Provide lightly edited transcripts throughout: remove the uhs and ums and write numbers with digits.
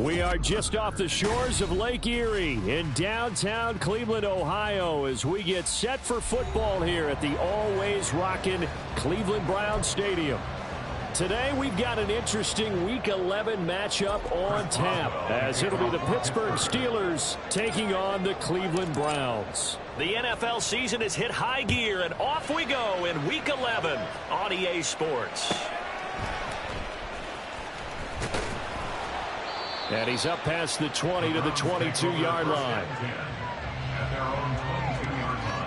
We are just off the shores of Lake Erie in downtown Cleveland, Ohio, as we get set for football here at the always rockin' Cleveland Browns Stadium. Today we've got an interesting Week 11 matchup on tap, as it'll be the Pittsburgh Steelers taking on the Cleveland Browns. The NFL season has hit high gear, and off we go in Week 11 on EA Sports. And he's up past the 20 to the 22-yard line. At their own 22-yard line.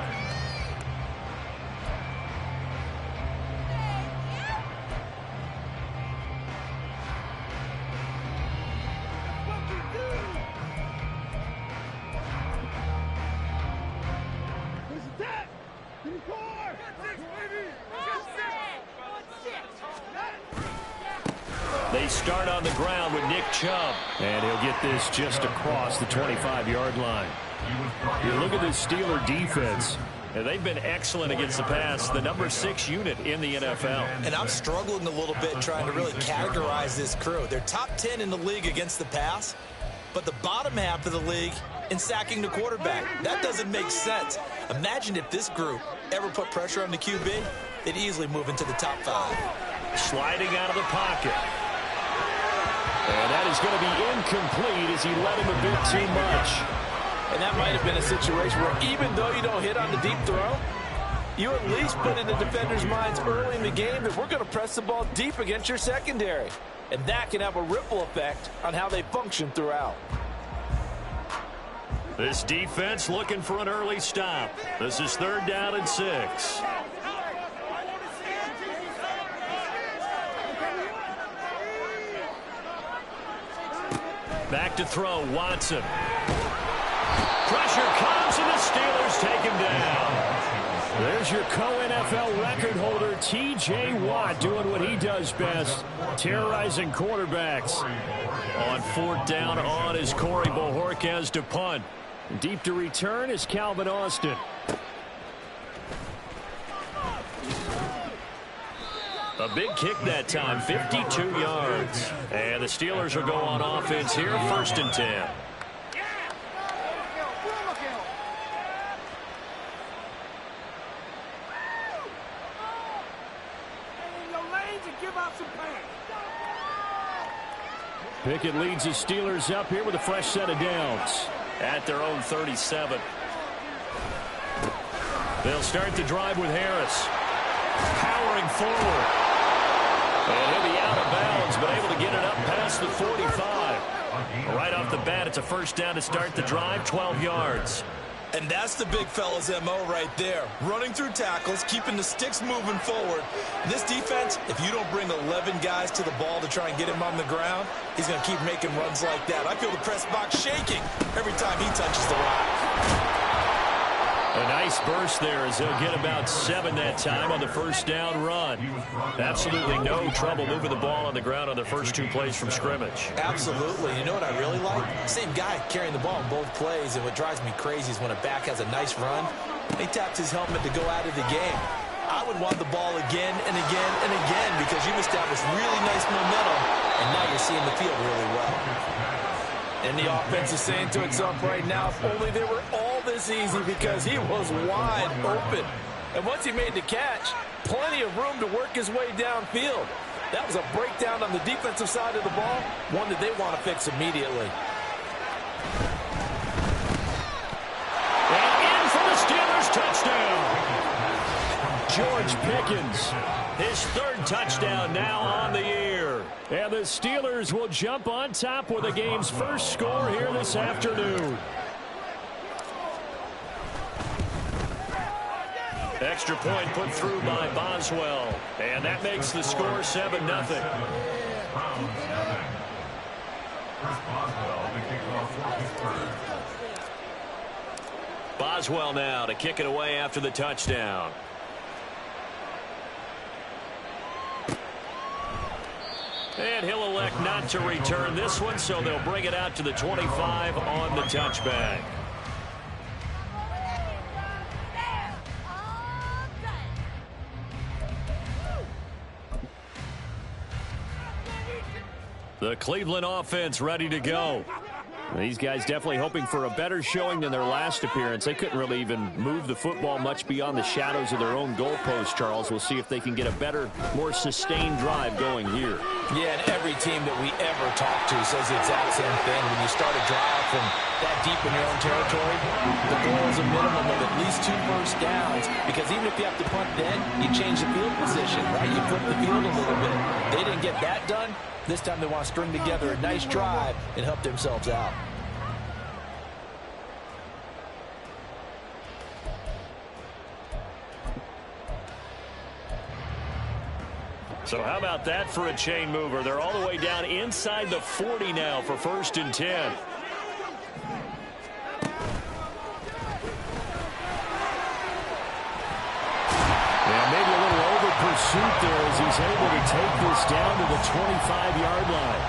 They start on the ground with Nick Chubb, and he'll get this just across the 25-yard line. You look at this Steeler defense. And they've been excellent against the pass, the number 6 unit in the NFL. And I'm struggling a little bit trying to really categorize this crew. They're top 10 in the league against the pass, but the bottom half of the league in sacking the quarterback. That doesn't make sense. Imagine if this group ever put pressure on the QB, they'd easily move into the top 5. Sliding out of the pocket. And that is going to be incomplete as he let him a bit too much. And that might have been a situation where even though you don't hit on the deep throw, you at least put in the defender's minds early in the game that we're going to press the ball deep against your secondary. And that can have a ripple effect on how they function throughout. This defense looking for an early stop. This is 3rd down and 6. Back to throw, Watson. Pressure comes, and the Steelers take him down. There's your co-NFL record holder, T.J. Watt, doing what he does best, terrorizing quarterbacks. On 4th down on is Corey Bojorquez to punt. Deep to return is Calvin Austin. A big kick that time, 52 yards. And the Steelers will go on offense here, 1st and 10. Pickett leads the Steelers up here with a fresh set of downs. At their own 37. They'll start the drive with Harris. Powering forward. And he'll be out of bounds, but able to get it up past the 45. Right off the bat, it's a 1st down to start the drive, 12 yards. And that's the big fella's MO right there. Running through tackles, keeping the sticks moving forward. This defense, if you don't bring 11 guys to the ball to try and get him on the ground, he's going to keep making runs like that. I feel the press box shaking every time he touches the rock. A nice burst there as he'll get about 7 that time on the 1st down run. Absolutely no trouble moving the ball on the ground on the first 2 plays from scrimmage. Absolutely. You know what I really like? Same guy carrying the ball in both plays, and what drives me crazy is when a back has a nice run, he taps his helmet to go out of the game. I would want the ball again and again and again because you've established really nice momentum, and now you're seeing the field really well. And the offense is saying to itself right now, if only they were all this easy, because he was wide open. And once he made the catch, plenty of room to work his way downfield. That was a breakdown on the defensive side of the ball, one that they want to fix immediately. And in for the Steelers touchdown. George Pickens, his 3rd touchdown now on the year. And the Steelers will jump on top with the game's first score here this afternoon. Extra point put through by Boswell. And that makes the score 7-0. Boswell now to kick it away after the touchdown. And he'll elect not to return this one, so they'll bring it out to the 25 on the touchback. The Cleveland offense ready to go. These guys definitely hoping for a better showing than their last appearance. They couldn't really even move the football much beyond the shadows of their own goalpost, Charles. We'll see if they can get a better, more sustained drive going here. Yeah, and every team that we ever talk to says the exact same thing. When you start a drive from that deep in your own territory, the goal is a minimum of at least 2 first downs, because even if you have to punt then, you change the field position, right? You flip the field a little bit. They didn't get that done. This time they want to string together a nice drive and help themselves out. So how about that for a chain mover? They're all the way down inside the 40 now for 1st and 10. Yeah, maybe a little over pursuit there as he's able to take this down to the 25-yard line.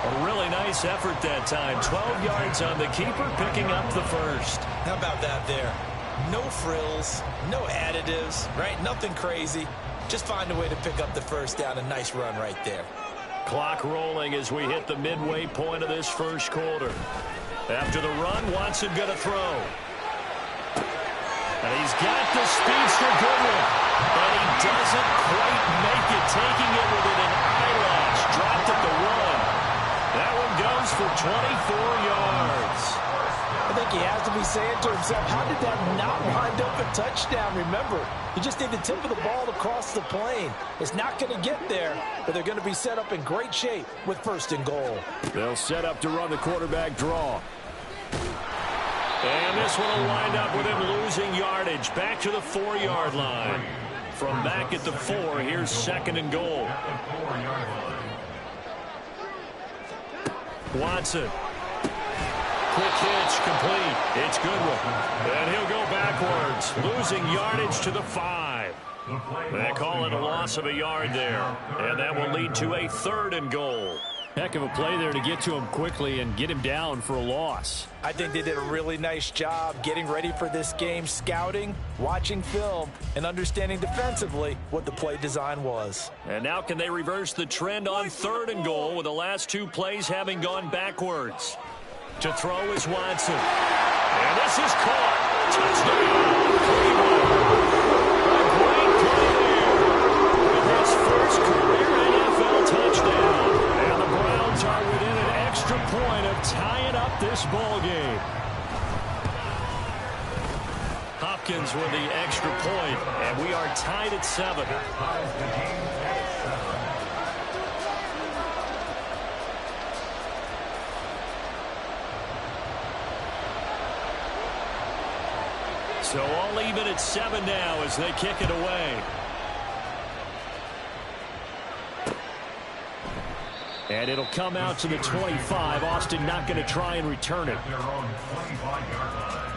A really nice effort that time. 12 yards on the keeper, picking up the first. How about that there? No frills, no additives, right? Nothing crazy. Just find a way to pick up the first down. A nice run right there. Clock rolling as we hit the midway point of this first quarter. After the run, Watson going to throw. And he's got the speedster Goodwin. And he doesn't quite make it, taking it within an eyelash. Dropped at the 1. That one goes for 24 yards. I think he has to be saying to himself, how did that not wind up a touchdown? Remember, you just need the tip of the ball to cross the plane. It's not going to get there, but they're going to be set up in great shape with 1st and goal. They'll set up to run the quarterback draw. And this one will wind up with him losing yardage. Back to the 4-yard line. From back at the 4, here's 2nd and goal. Watson. Quick hitch, complete. It's Goodwin. And he'll go backwards, losing yardage to the 5. They call it a loss of a yard there. And that will lead to a 3rd and goal. Heck of a play there to get to him quickly and get him down for a loss. I think they did a really nice job getting ready for this game, scouting, watching film, and understanding defensively what the play design was. And now can they reverse the trend on 3rd and goal with the last 2 plays having gone backwards? To throw is Watson. And this is caught. Touchdown, Cleveland. A great play there with his first career NFL touchdown. And the Browns are within an extra point of tying up this ball game. Hopkins with the extra point, and we are tied at 7. So all even at 7 now as they kick it away. And it'll come out to the 25. Austin not going to try and return it. Their own 25-yard line.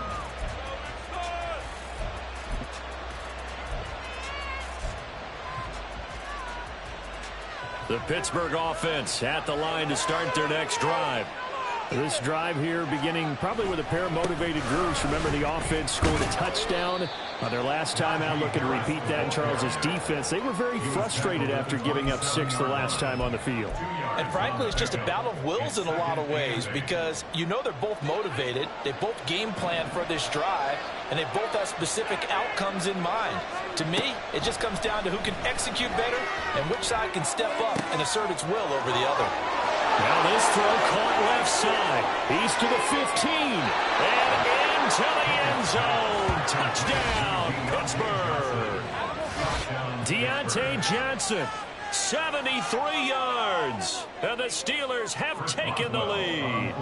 The Pittsburgh offense at the line to start their next drive. This drive here beginning probably with a pair of motivated groups. Remember, the offense scored a touchdown their last time out. Looking to repeat that in Charles's defense. They were very frustrated after giving up 6 the last time on the field. And frankly, it's just a battle of wills in a lot of ways, because you know they're both motivated. They both game plan for this drive, and they both have specific outcomes in mind. To me, it just comes down to who can execute better and which side can step up and assert its will over the other. Now this throw caught left side. He's to the 15. And into the end zone. Touchdown, Pittsburgh. Deontay Johnson, 73 yards. And the Steelers have taken the lead.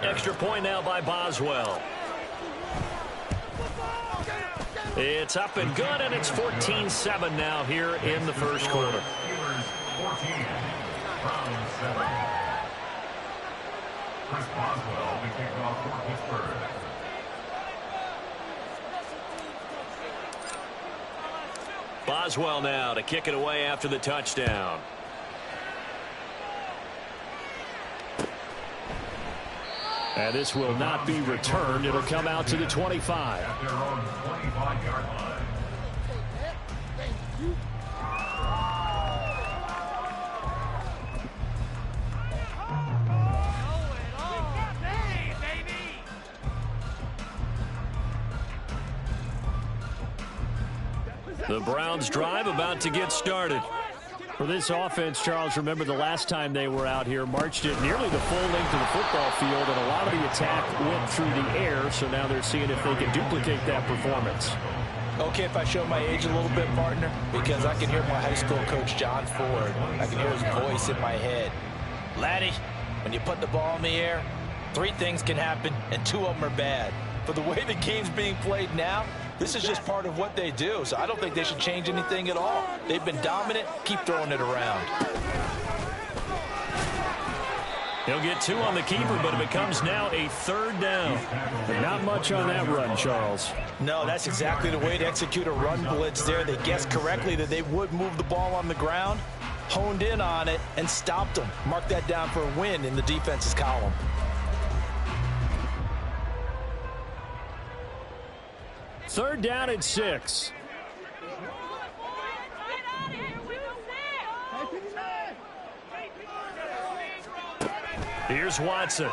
Extra point now by Boswell. It's up and good, and it's 14-7 now here in the first quarter. Steelers 14, Browns 7. Chris Boswell will kick off for Pittsburgh. Boswell now to kick it away after the touchdown. And this will not be returned. It'll come out to the 25. At their own 25-yard line. The Browns drive about to get started. For this offense, Charles, remember the last time they were out here, marched it nearly the full length of the football field, and a lot of the attack went through the air, so now they're seeing if they can duplicate that performance. Okay, if I show my age a little bit, partner, because I can hear my high school coach, John Ford. I can hear his voice in my head. Laddie, when you put the ball in the air, 3 things can happen, and 2 of them are bad. For the way the game's being played now, this is just part of what they do, so I don't think they should change anything at all. They've been dominant. Keep throwing it around. He'll get 2 on the keeper, but it becomes now a 3rd down. But not much on that run, Charles. No, that's exactly the way to execute a run blitz there. They guessed correctly that they would move the ball on the ground, honed in on it, and stopped them. Mark that down for a win in the defense's column. Third down and 6. Here's Watson.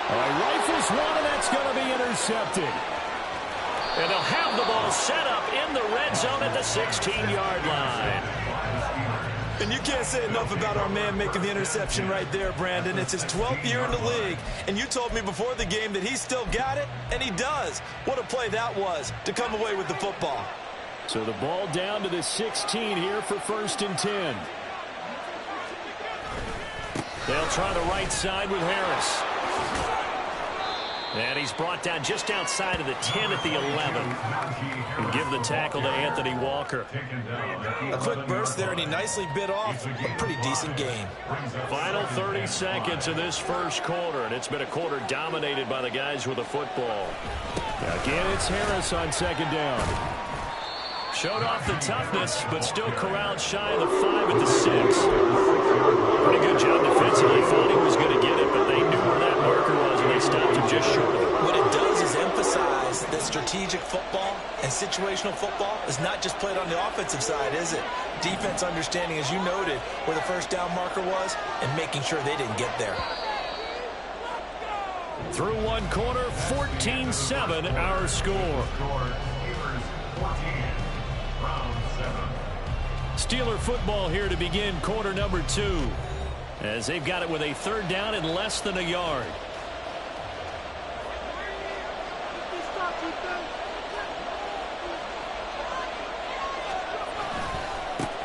Rifles one, and that's going to be intercepted. And they'll have the ball set up in the red zone at the 16-yard line. And you can't say enough about our man making the interception right there, Brandon. It's his 12th year in the league, and you told me before the game that he still got it, and he does. What a play that was to come away with the football. So the ball down to the 16 here for 1st and 10. They'll try the right side with Harris. And he's brought down just outside of the 10 at the 11. And give the tackle to Anthony Walker. A quick burst there, and he nicely bit off a pretty decent game. Final 30 seconds of this first quarter, and it's been a quarter dominated by the guys with the football. Again, it's Harris on 2nd down. Showed off the toughness, but still corralled shy of the 5 at the 6. Pretty good job defensively. Thought he was going to get it, but they knew where that marker was, and they stopped him just short of it. What it does is emphasize that strategic football and situational football is not just played on the offensive side, is it? Defense understanding, as you noted, where the 1st down marker was and making sure they didn't get there. Through one quarter, 14-7 our score. Steeler football here to begin quarter number 2. As they've got it with a 3rd down and less than a yard.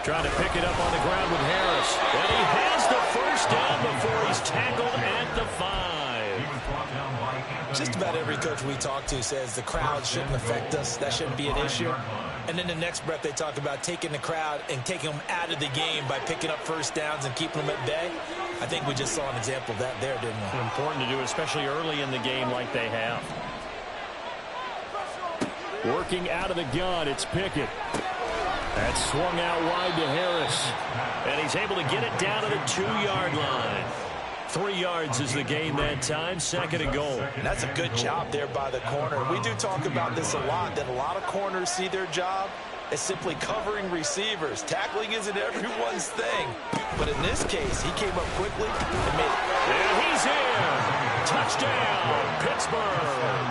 Trying to pick it up on the ground with Harris. And he has the 1st down before he's tackled at the 5. Just about every coach we talk to says the crowd shouldn't affect us. That shouldn't be an issue. And in the next breath, they talk about taking the crowd and taking them out of the game by picking up 1st downs and keeping them at bay. I think we just saw an example of that there, didn't we? Important to do, especially early in the game like they have. Working out of the gun, it's Pickett. That's swung out wide to Harris. And he's able to get it down to the 2-yard line. 3 yards is the gain that time, 2nd and goal. And that's a good job there by the corner. We do talk about this a lot, that a lot of corners see their job as simply covering receivers. Tackling isn't everyone's thing. But in this case, he came up quickly and made it. And he's in. Touchdown, Pittsburgh.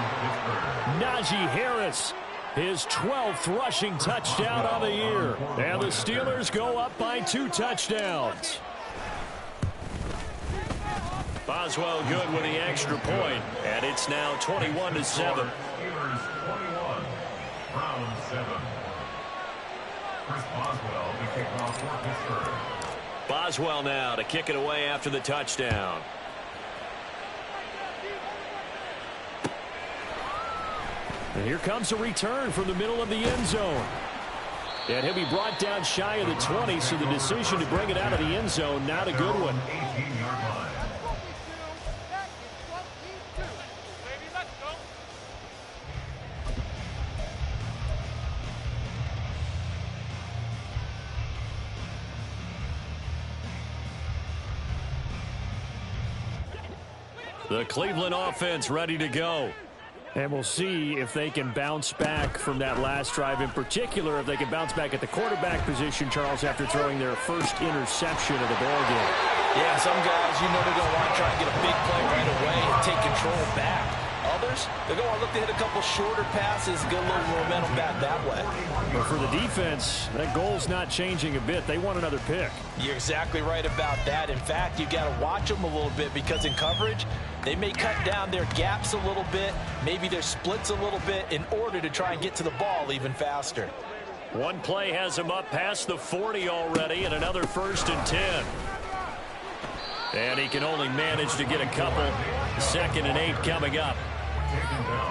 Najee Harris, his 12th rushing touchdown of the year. And the Steelers go up by 2 touchdowns. Boswell good with the extra point, and it's now 21-7. Steelers 21, Browns 7. Chris Boswell, the kickoff for Pittsburgh. Boswell now to kick it away after the touchdown. And here comes a return from the middle of the end zone. And he'll be brought down shy of the 20, so the decision to bring it out of the end zone, not a good one. 18-yard line. The Cleveland offense ready to go. And we'll see if they can bounce back from that last drive. In particular, if they can bounce back at the quarterback position, Charles, after throwing their first interception of the ballgame. Yeah, some guys, they're going to want to try and get a big play right away and take control back. Others, Steelers, they're going to look to hit a couple shorter passes, get a little momentum back that way. But for the defense, that goal's not changing a bit. They want another pick. You're exactly right about that. In fact, you got to watch them a little bit because in coverage, they may cut down their gaps a little bit, maybe their splits a little bit in order to try and get to the ball even faster. One play has him up past the 40 already, and another 1st and 10. And he can only manage to get a couple. 2nd and 8 coming up.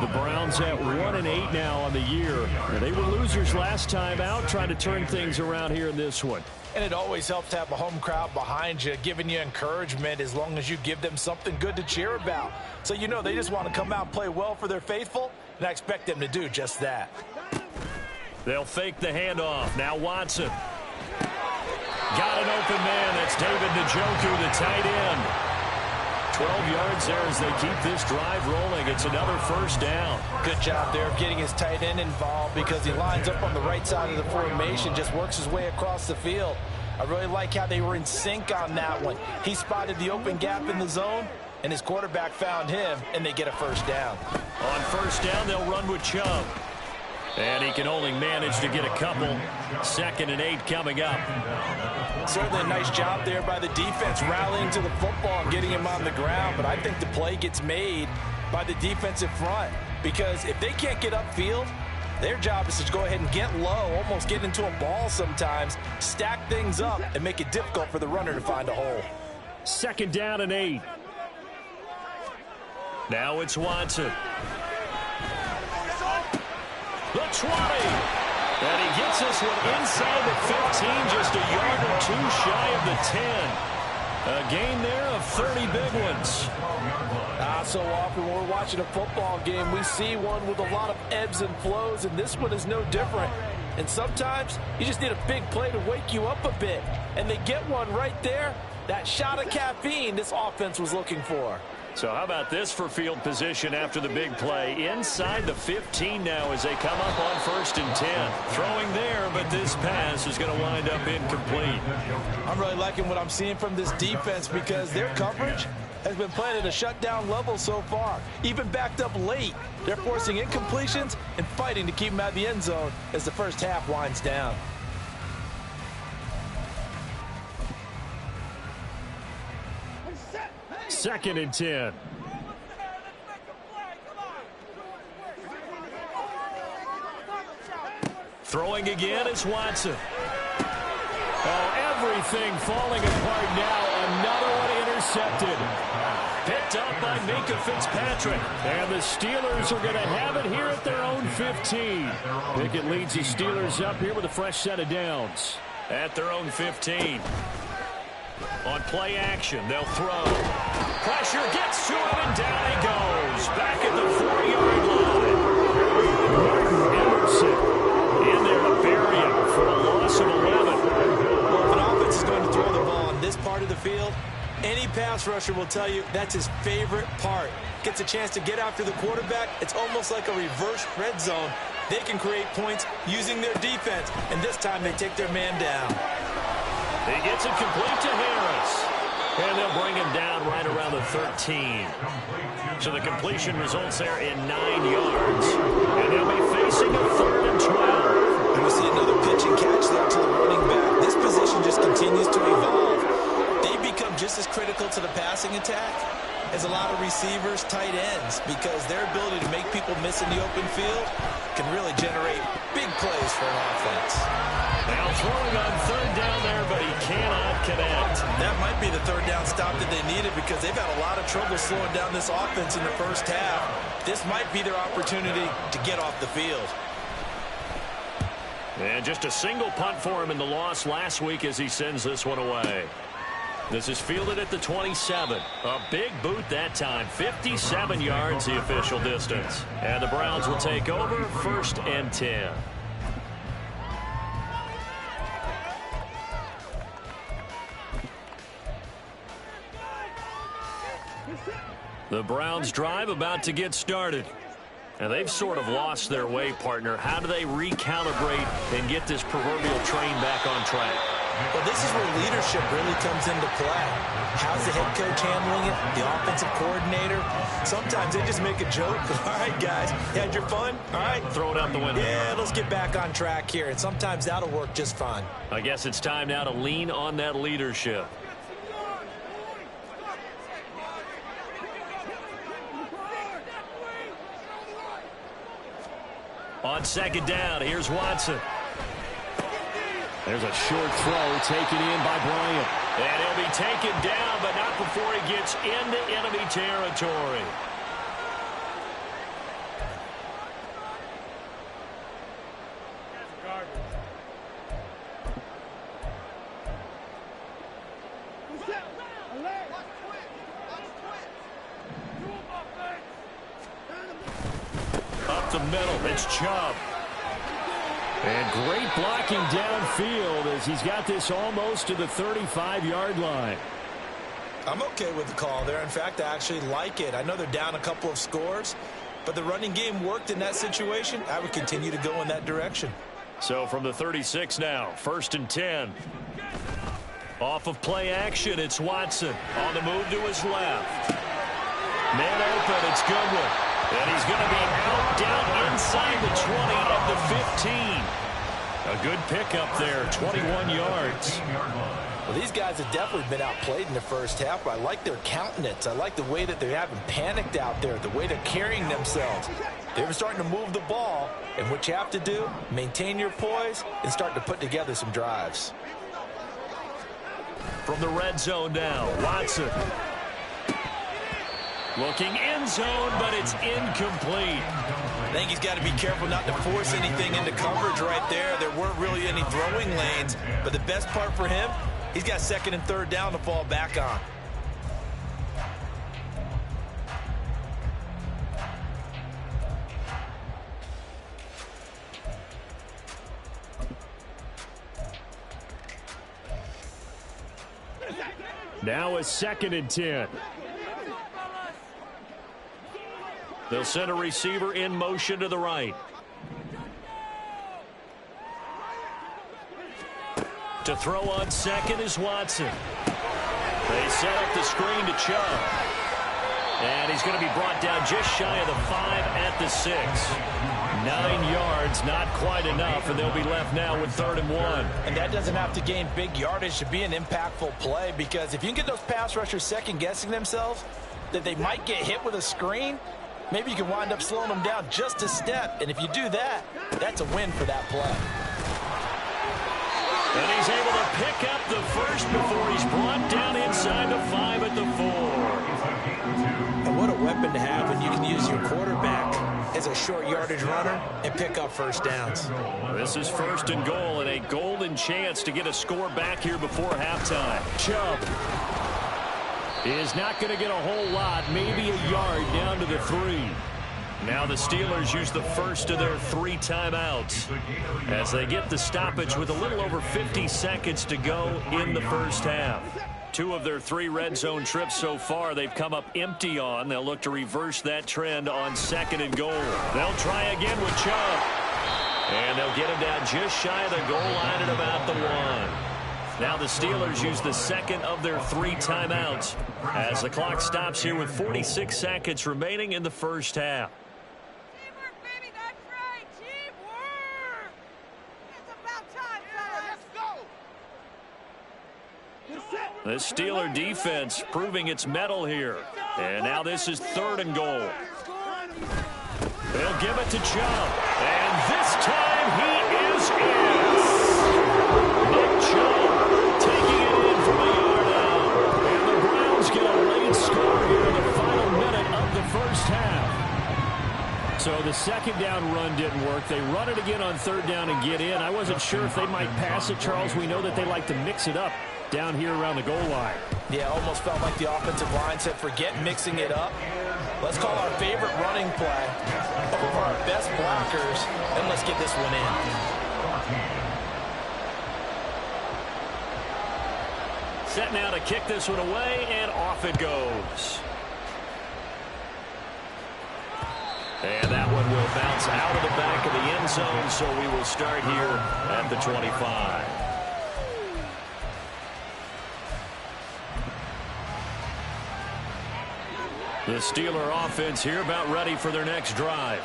The Browns at 1-8 now on the year. They were losers last time out, trying to turn things around here in this one. And it always helps to have a home crowd behind you, giving you encouragement as long as you give them something good to cheer about. So you know they just want to come out and play well for their faithful, and I expect them to do just that. They'll fake the handoff. Now Watson. Got an open man. That's David Njoku, the tight end. 12 yards there as they keep this drive rolling. It's another 1st down. Good job there of getting his tight end involved because he lines up on the right side of the formation, just works his way across the field. I really like how they were in sync on that one. He spotted the open gap in the zone, and his quarterback found him, and they get a 1st down. On 1st down, they'll run with Chubb. And he can only manage to get a couple. 2nd and 8 coming up. Certainly a nice job there by the defense rallying to the football and getting him on the ground. But I think the play gets made by the defensive front because if they can't get upfield, their job is to go ahead and get low, almost get into a ball sometimes, stack things up, and make it difficult for the runner to find a hole. 2nd down and 8. Now it's Watson. The 20. And he gets this one inside the 15, just a yard or two shy of the 10. A gain there of 30 big ones. So often when we're watching a football game, we see one with a lot of ebbs and flows, and this one is no different. And sometimes you just need a big play to wake you up a bit. And they get one right there. That shot of caffeine this offense was looking for. So how about this for field position after the big play? Inside the 15 now as they come up on 1st and 10. Throwing there, but this pass is going to wind up incomplete. I'm really liking what I'm seeing from this defense because their coverage has been playing at a shutdown level so far. Even backed up late, they're forcing incompletions and fighting to keep them out of the end zone as the first half winds down. Second and 10. Throwing again is Watson. Oh, everything falling apart now. Another one intercepted. Picked up by Minkah Fitzpatrick. And the Steelers are going to have it here at their own 15. Pickett leads the Steelers up here with a fresh set of downs. At their own 15. On play action, they'll throw. Pressure gets to him, and down he goes. Back at the 40-yard line. Emerson In there to bury him for a loss of 11. Well, if an offense is going to throw the ball on this part of the field, any pass rusher will tell you that's his favorite part. Gets a chance to get after the quarterback. It's almost like a reverse red zone. They can create points using their defense, and this time they take their man down. He gets it complete to Harris. And they'll bring him down right around the 13. So the completion results there in 9 yards. And they'll be facing a 3rd and 12. And we see another pitch and catch there to the running back. This position just continues to evolve. They become just as critical to the passing attack as a lot of receivers, tight ends, because their ability to make people miss in the open field can really generate big plays for an offense. Now throwing on 3rd down there, but he cannot connect. That might be the 3rd down stop that they needed because they've had a lot of trouble slowing down this offense in the first half. This might be their opportunity to get off the field. And just a single punt for him in the loss last week as he sends this one away. This is fielded at the 27. A big boot that time. 57 yards the official distance. And the Browns will take over 1st and 10. The Browns drive about to get started. And they've sort of lost their way, partner. How do they recalibrate and get this proverbial train back on track? Well, this is where leadership really comes into play. How's the head coach handling it? The offensive coordinator? Sometimes they just make a joke. All right, guys, you had your fun? All right. Throw it out the window. Yeah, let's get back on track here, and sometimes that'll work just fine. I guess it's time now to lean on that leadership. On second down, here's Watson. There's a short throw taken in by Bryant. And he'll be taken down, but not before he gets into enemy territory. Up the middle, it's Chubb. And great blocking downfield as he's got this almost to the 35-yard line. I'm okay with the call there. In fact, I actually like it. I know they're down a couple of scores, but the running game worked in that situation. I would continue to go in that direction. So from the 36 now, 1st and 10. Off of play action, it's Watson on the move to his left. Man open, it's Goodwin. And he's going to be out down inside the 20 at the 15. A good pickup there, 21 yards. Well, these guys have definitely been outplayed in the first half, but I like their countenance. I like the way that they haven't panicked out there, the way they're carrying themselves. They're starting to move the ball, and what you have to do, maintain your poise and start to put together some drives. From the red zone now, Watson. Looking end zone, but it's incomplete. I think he's got to be careful not to force anything into coverage right there. There weren't really any throwing lanes, but the best part for him, he's got 2nd and 3rd down to fall back on. Now a 2nd and 10. They'll send a receiver in motion to the right. To throw on second is Watson. They set up the screen to Chubb. And he's going to be brought down just shy of the 5 at the 6. 9 yards, not quite enough, and they'll be left now with 3rd and 1. And that doesn't have to gain big yardage to be an impactful play, because if you can get those pass rushers second-guessing themselves, that they might get hit with a screen, maybe you can wind up slowing them down just a step. And if you do that, that's a win for that play. And he's able to pick up the first before he's brought down inside the 5 at the 4. And what a weapon to have when you can use your quarterback as a short yardage runner and pick up first downs. This is 1st and goal, and a golden chance to get a score back here before halftime. Chubb is not going to get a whole lot, maybe a yard down to the 3. Now the Steelers use the first of their 3 timeouts as they get the stoppage with a little over 50 seconds to go in the first half. 2 of their 3 red zone trips so far they've come up empty on. They'll look to reverse that trend on 2nd and goal. They'll try again with Chubb. And they'll get him down just shy of the goal line at about the 1. Now the Steelers use the 2nd of their 3 timeouts as the clock stops here with 46 seconds remaining in the first half. Teamwork, baby, that's right. Teamwork. It's about time, fellas. Let's go. The Steeler defense proving its mettle here. And now this is 3rd and goal. They'll give it to Chubb. And this time he is in. Nick Chubb taking it in from a yard out. And the Browns get a late score here in the final minute of the first half. So the 2nd down run didn't work. They run it again on 3rd down and get in. I wasn't sure if they might pass it, Charles. We know that they like to mix it up down here around the goal line. Yeah, almost felt like the offensive line said, forget mixing it up. Let's call our favorite running play over our best blockers, and let's get this one in. Set now to kick this one away, and off it goes. And that one will bounce out of the back of the end zone, so we will start here at the 25. The Steeler offense here about ready for their next drive.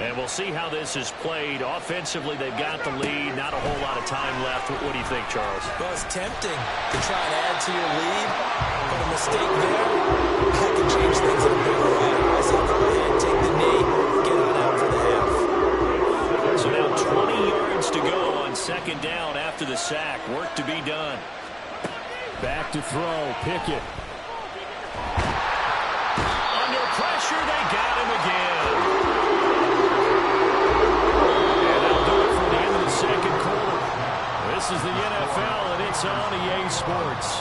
And we'll see how this is played. Offensively, they've got the lead. Not a whole lot of time left. What do you think, Charles? Well, it's tempting to try and add to your lead, but a mistake there could change things in a big way. I say go ahead, take the knee, get on out for the half. So now 20 yards to go on second down after the sack. Work to be done. Back to throw. Pickett. Under pressure, they got him again. Second quarter. This is the NFL, and it's on EA Sports.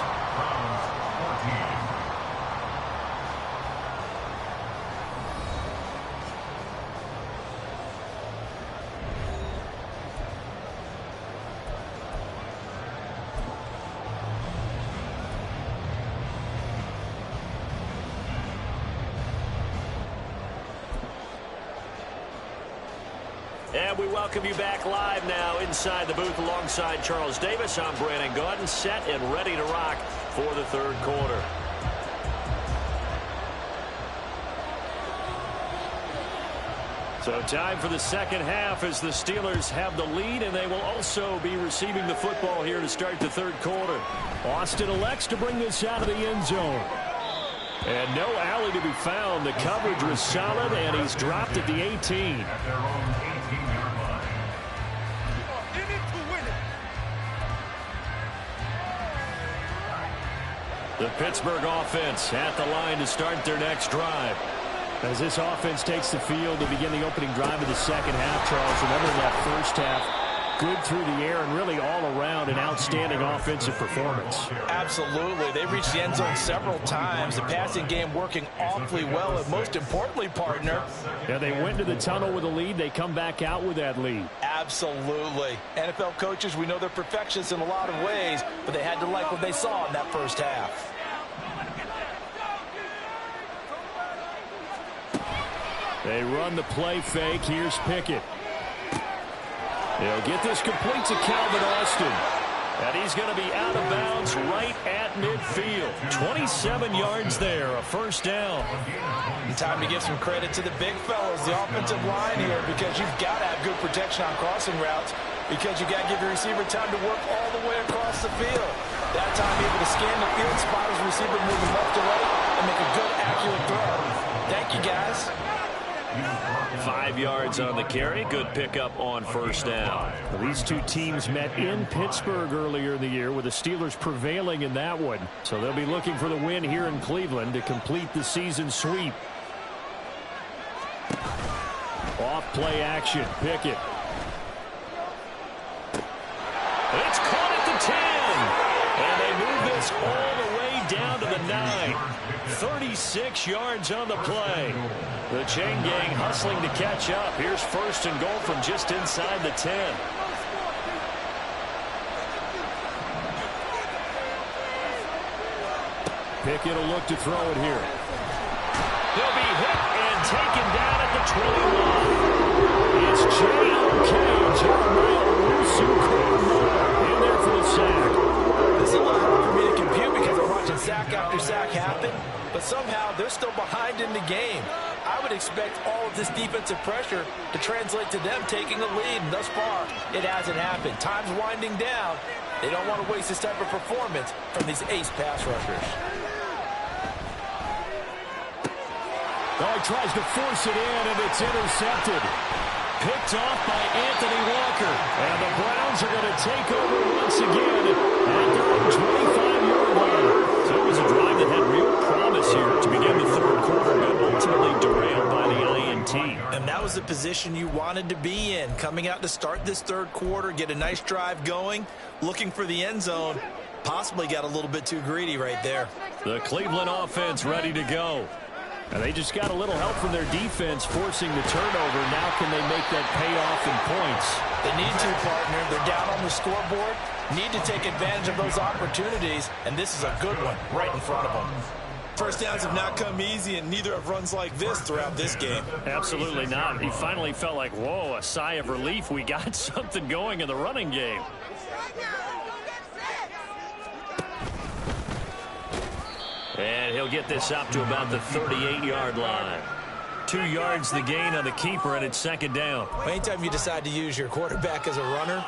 And we welcome you back live now inside the booth alongside Charles Davis. I'm Brandon Gaudin, set and ready to rock for the third quarter. So time for the second half as the Steelers have the lead, and they will also be receiving the football here to start the third quarter. Austin elects to bring this out of the end zone. And no alley to be found. The coverage was solid, and he's dropped at the 18. At their own 18-yard line. The Pittsburgh offense at the line to start their next drive. As this offense takes the field to begin the opening drive of the second half, Charles, remember that first half, good through the air and really all around an outstanding offensive performance. Absolutely. They reached the end zone several times. The passing game working awfully well. And most importantly, partner, yeah, they went to the tunnel with a lead. They come back out with that lead. Absolutely. NFL coaches, we know they're perfectionists in a lot of ways, but they had to like what they saw in that first half. They run the play fake. Here's Pickett. They'll get this complete to Calvin Austin. And he's going to be out of bounds right at midfield. 27 yards there, a first down. And time to give some credit to the big fellas, the offensive line here, because you've got to have good protection on crossing routes, because you've got to give your receiver time to work all the way across the field. That time able to scan the field, spot his receiver moving left to right, and make a good, accurate throw. Thank you, guys. 5 yards on the carry. Good pickup on first down. Well, these two teams met in Pittsburgh earlier in the year, with the Steelers prevailing in that one. So they'll be looking for the win here in Cleveland to complete the season sweep. Off play action. Pickett. It's caught at the 10. And they move this all the way down to the 9. 36 yards on the play. The chain gang hustling to catch up. Here's first and goal from just inside the 10. Pickett will look to throw it here. He'll be hit and taken down at the 21. It's J.O.K. Jeremiah Owusu-Koramoah in there for the sack. This is a little hard for me to compute because I'm watching sack after sack happen, but somehow they're still behind in the game. I would expect all of this defensive pressure to translate to them taking a lead, and thus far, it hasn't happened. Time's winding down. They don't want to waste this type of performance from these ace pass rushers. Oh, he tries to force it in, and it's intercepted. Picked off by Anthony Walker. And the Browns are going to take over once again at their own 25-yard line. So it was a drive that had real promise here to begin the third quarter, but ultimately derailed by the INT. And that was the position you wanted to be in, coming out to start this third quarter, get a nice drive going, looking for the end zone. Possibly got a little bit too greedy right there. The Cleveland offense ready to go. And they just got a little help from their defense forcing the turnover. Now can they make that pay off in points? They need to, partner. They're down on the scoreboard. Need to take advantage of those opportunities, and this is a good one right in front of them. First downs have not come easy, and neither have runs like this throughout this game. Absolutely not. He finally felt like, whoa, a sigh of relief. We got something going in the running game. And he'll get this up to about the 38-yard line. 2 yards the gain on the keeper, and it's second down. Anytime you decide to use your quarterback as a runner,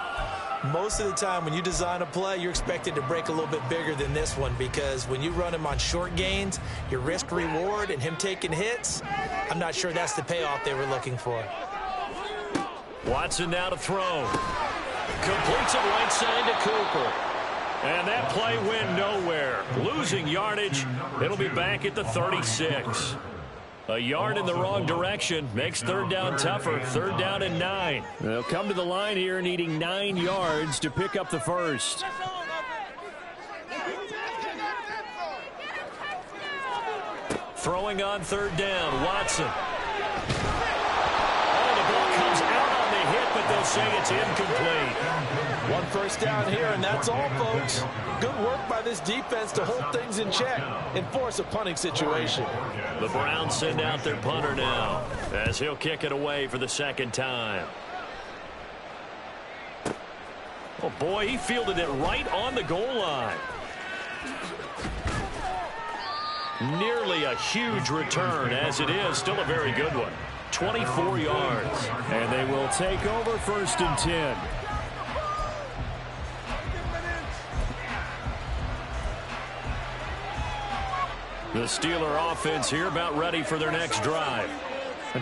most of the time when you design a play, you're expected to break a little bit bigger than this one, because when you run him on short gains, your risk-reward and him taking hits, I'm not sure that's the payoff they were looking for. Watson now to throw. Completes it right side to Cooper. And that play went nowhere. Losing yardage. It'll be back at the 36. A yard in the wrong direction makes third down tougher. Third down and 9. They'll come to the line here needing 9 yards to pick up the first. Throwing on third down, Watson. Oh, the ball comes out on the hit, but they'll say it's incomplete. 1 first down here, and that's all, folks. Good work by this defense to hold things in check and force a punting situation. The Browns send out their punter now as he'll kick it away for the second time. Oh, boy, he fielded it right on the goal line. Nearly a huge return. As it is, still a very good one. 24 yards. And they will take over first and 10. The Steeler offense here about ready for their next drive.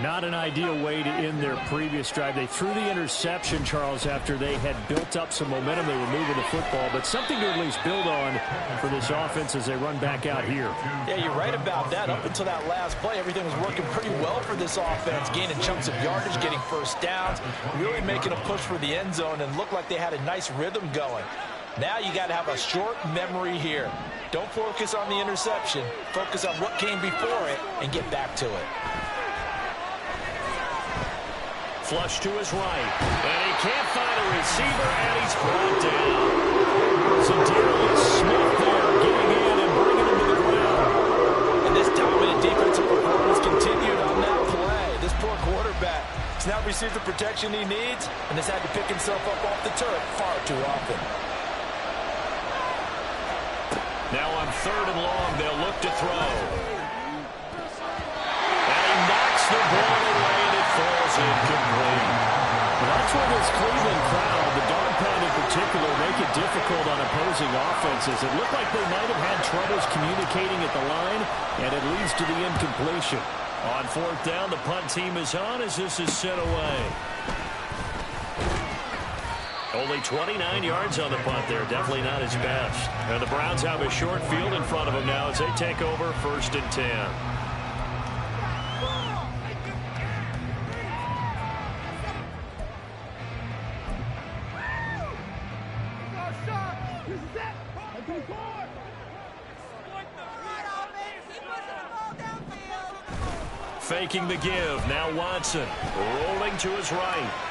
Not an ideal way to end their previous drive. They threw the interception, Charles, after they had built up some momentum. They were moving the football, but something to at least build on for this offense as they run back out here. Yeah, you're right about that. Up until that last play, everything was working pretty well for this offense, gaining chunks of yardage, getting first downs, really making a push for the end zone, and looked like they had a nice rhythm going. Now you got to have a short memory here. Don't focus on the interception. Focus on what came before it and get back to it. Flush to his right, and he can't find a receiver, and he's brought down. So Darius Smith there getting in and bringing him to the ground. And this dominant defensive performance continued on that play. This poor quarterback has now received the protection he needs and has had to pick himself up off the turf far too often. Now on third and long, they'll look to throw. And he knocks the ball away, and it falls incomplete. Well, that's where this Cleveland crowd, the dog pound in particular, make it difficult on opposing offenses. It looked like they might have had troubles communicating at the line, and it leads to the incompletion. On fourth down, the punt team is on as this is sent away. Only 29 yards on the punt there. Definitely not his best. And the Browns have a short field in front of them now as they take over first and 10. Faking the give. Now Watson rolling to his right.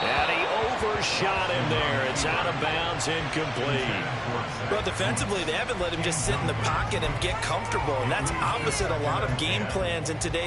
And he overshot him there. It's out of bounds, incomplete. Well, defensively, they haven't let him just sit in the pocket and get comfortable, and that's opposite a lot of game plans in today's